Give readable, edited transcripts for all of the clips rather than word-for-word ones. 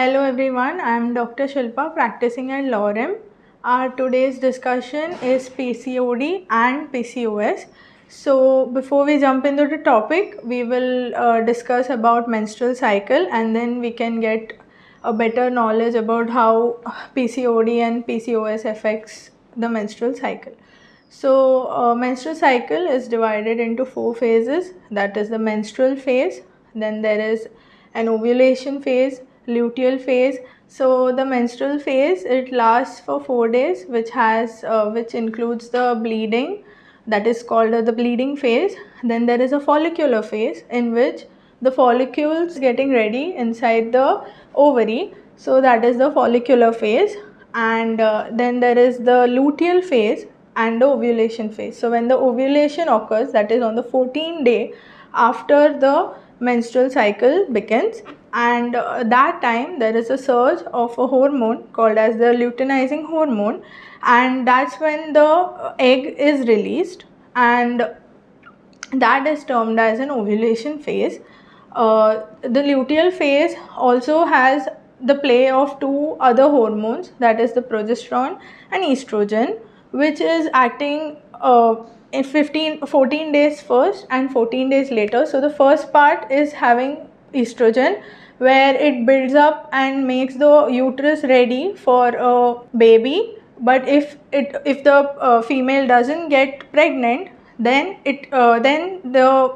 Hello everyone, I am Dr. Shilpa practicing at Lorem. Our today's discussion is PCOD and PCOS. So before we jump into the topic, we will discuss about menstrual cycle and then we can get a better knowledge about how PCOD and PCOS affects the menstrual cycle. So menstrual cycle is divided into 4 phases, that is the menstrual phase, then there is an ovulation phase, luteal phase. So the menstrual phase, it lasts for 4 days, which includes the bleeding, that is called the bleeding phase. Then there is a follicular phase in which the follicles getting ready inside the ovary, so that is the follicular phase. And then there is the luteal phase and the ovulation phase. So when the ovulation occurs, that is on the 14th day after the menstrual cycle begins, and that time there is a surge of a hormone called as the luteinizing hormone, and that's when the egg is released, and that is termed as an ovulation phase. The luteal phase also has the play of 2 other hormones, that is the progesterone and estrogen, which is acting in 14 days first and 14 days later. So the first part is having estrogen, where it builds up and makes the uterus ready for a baby. But if the female doesn't get pregnant, then the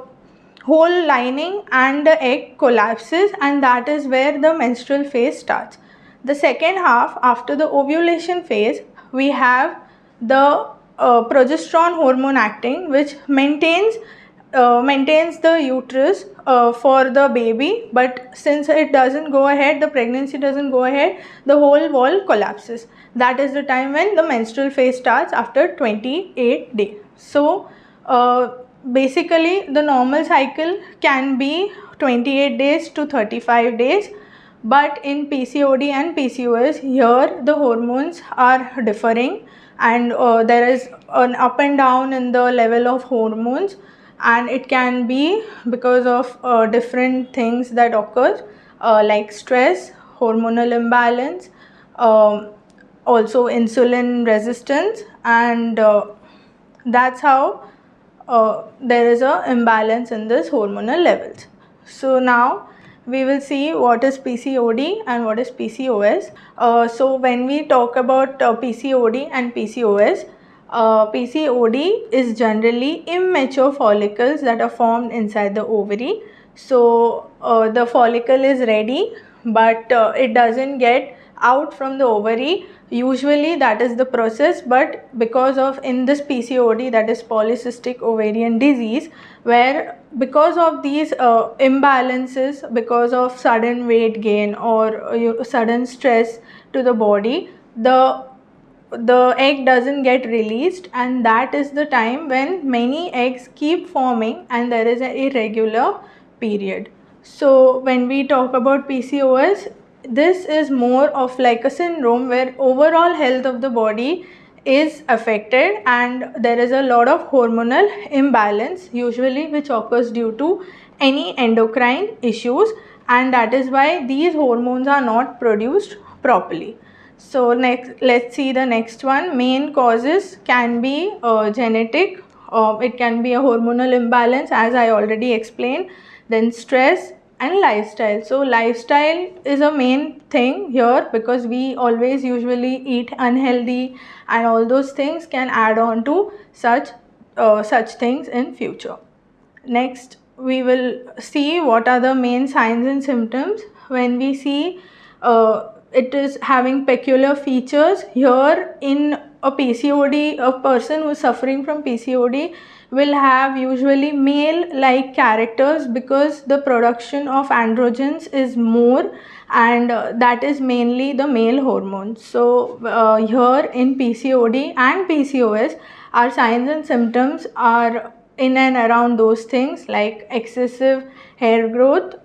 whole lining and the egg collapses, and that is where the menstrual phase starts. The second half, after the ovulation phase, we have the progesterone hormone acting, which maintains the uterus for the baby, but since it doesn't go ahead, the pregnancy doesn't go ahead, the whole wall collapses. That is the time when the menstrual phase starts after 28 days. So basically the normal cycle can be 28 days to 35 days, but in PCOD and PCOS, here the hormones are differing, and there is an up and down in the level of hormones, and it can be because of different things that occur, like stress, hormonal imbalance, also insulin resistance, and that's how there is a imbalance in this hormonal levels. So now we will see what is PCOD and what is PCOS. So when we talk about PCOD and PCOS, PCOD is generally immature follicles that are formed inside the ovary. So the follicle is ready, but it doesn't get out from the ovary. Usually that is the process, but because of in this PCOD, that is polycystic ovarian disease, where because of these imbalances, because of sudden weight gain or sudden stress to the body, the egg doesn't get released, and that is the time when many eggs keep forming and there is an irregular period. So when we talk about PCOS, this is more of like a syndrome where overall health of the body is affected, and there is a lot of hormonal imbalance usually, which occurs due to any endocrine issues, and that is why these hormones are not produced properly. So next, let's see the next one. Main causes can be genetic, it can be a hormonal imbalance, as I already explained, then stress and lifestyle. So lifestyle is a main thing here, because we always usually eat unhealthy, and all those things can add on to such things in future. Next, we will see what are the main signs and symptoms. When we see it is having peculiar features here in a PCOD, a person who is suffering from PCOD will have usually male like characters, because the production of androgens is more, and that is mainly the male hormone. So here in PCOD and PCOS, our signs and symptoms are in and around those things, like excessive hair growth,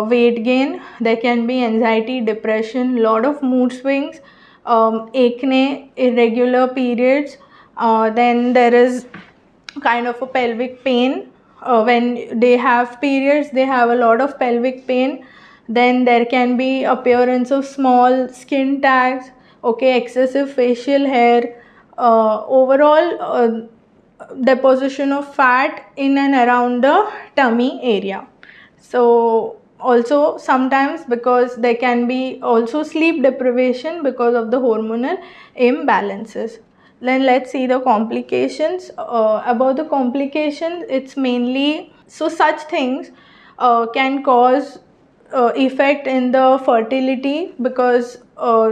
weight gain, there can be anxiety, depression, lot of mood swings, acne, irregular periods, then there is kind of a pelvic pain. When they have periods, they have a lot of pelvic pain, Then there can be appearance of small skin tags, okay, excessive facial hair, overall deposition of fat in and around the tummy area. So also sometimes, because there can be also sleep deprivation because of the hormonal imbalances. Then let's see the complications. About the complications, it's mainly, so such things can cause effect in the fertility, because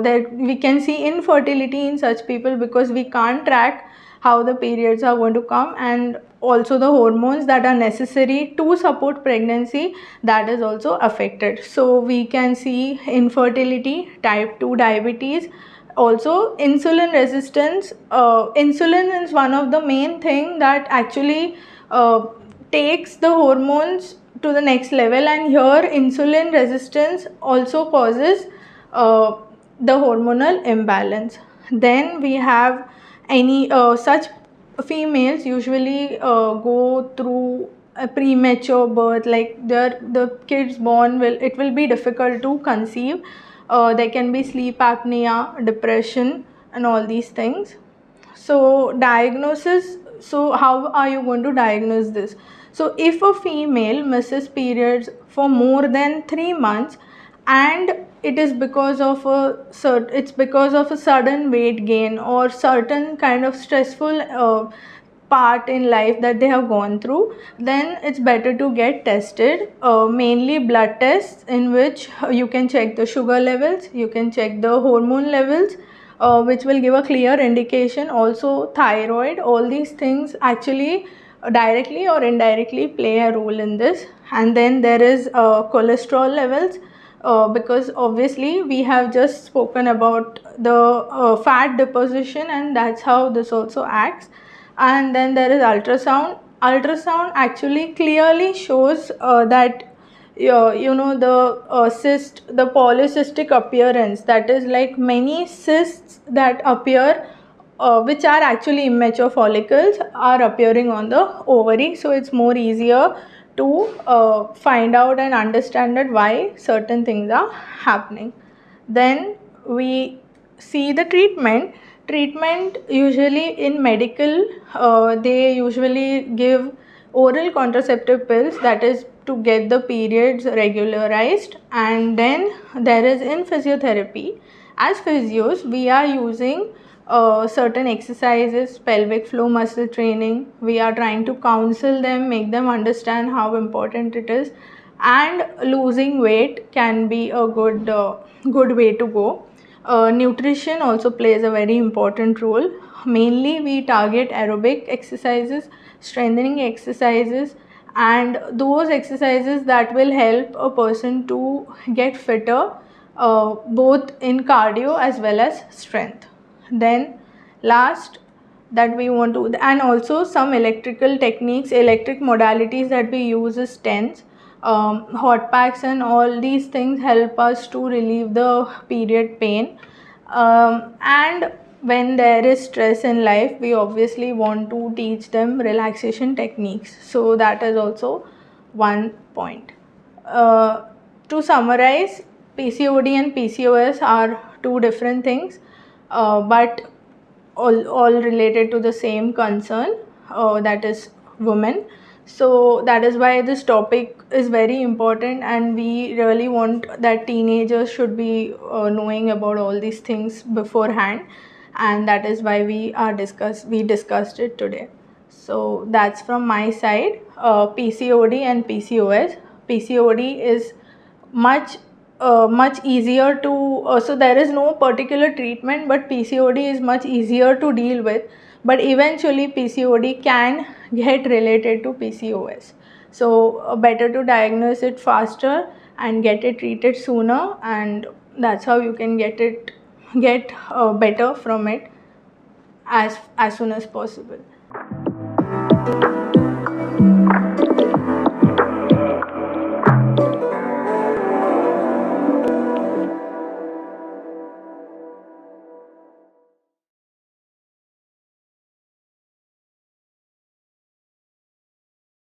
there we can see infertility in such people, because we can't track how the periods are going to come, and also the hormones that are necessary to support pregnancy, that is also affected. So we can see infertility, type 2 diabetes, also insulin resistance. Insulin is one of the main thing that actually takes the hormones to the next level, and here insulin resistance also causes the hormonal imbalance. Then we have any such females usually go through a premature birth, like the kids born will be difficult to conceive. There can be sleep apnea, depression, and all these things. So diagnosis, so how are you going to diagnose this? So if a female misses periods for more than 3 months, and it is because of a sudden weight gain or certain kind of stressful part in life that they have gone through, then it's better to get tested, mainly blood tests, in which you can check the sugar levels, you can check the hormone levels, which will give a clear indication. Also thyroid, all these things actually directly or indirectly play a role in this. And then there is cholesterol levels, because obviously we have just spoken about the fat deposition, and that's how this also acts. And then there is ultrasound actually clearly shows that the polycystic appearance, that is like many cysts that appear, which are actually immature follicles, are appearing on the ovary. So it's more easier to find out and understand that why certain things are happening. Then we see the treatment. Usually in medical, they usually give oral contraceptive pills, that is to get the periods regularized. And then there is in physiotherapy, as physios we are using certain exercises, pelvic floor muscle training. We are trying to counsel them, make them understand how important it is, and losing weight can be a good way to go. Nutrition also plays a very important role. Mainly we target aerobic exercises, strengthening exercises, and those exercises that will help a person to get fitter, both in cardio as well as strength. Then last, that we want to, and also some electrical techniques, electric modalities that we use is TENS, hot packs, and all these things help us to relieve the period pain. And when there is stress in life, we obviously want to teach them relaxation techniques, so that is also one point. To summarize, PCOD and PCOS are two different things, but all related to the same concern, that is women. So that is why this topic is very important, and we really want that teenagers should be knowing about all these things beforehand, and that is why we discussed it today. So that's from my side. PCOD and PCOS. PCOD is much easier to, so there is no particular treatment, but PCOD is much easier to deal with. But eventually PCOD can get related to PCOS, so better to diagnose it faster and get it treated sooner, and that's how you can get better from it as soon as possible.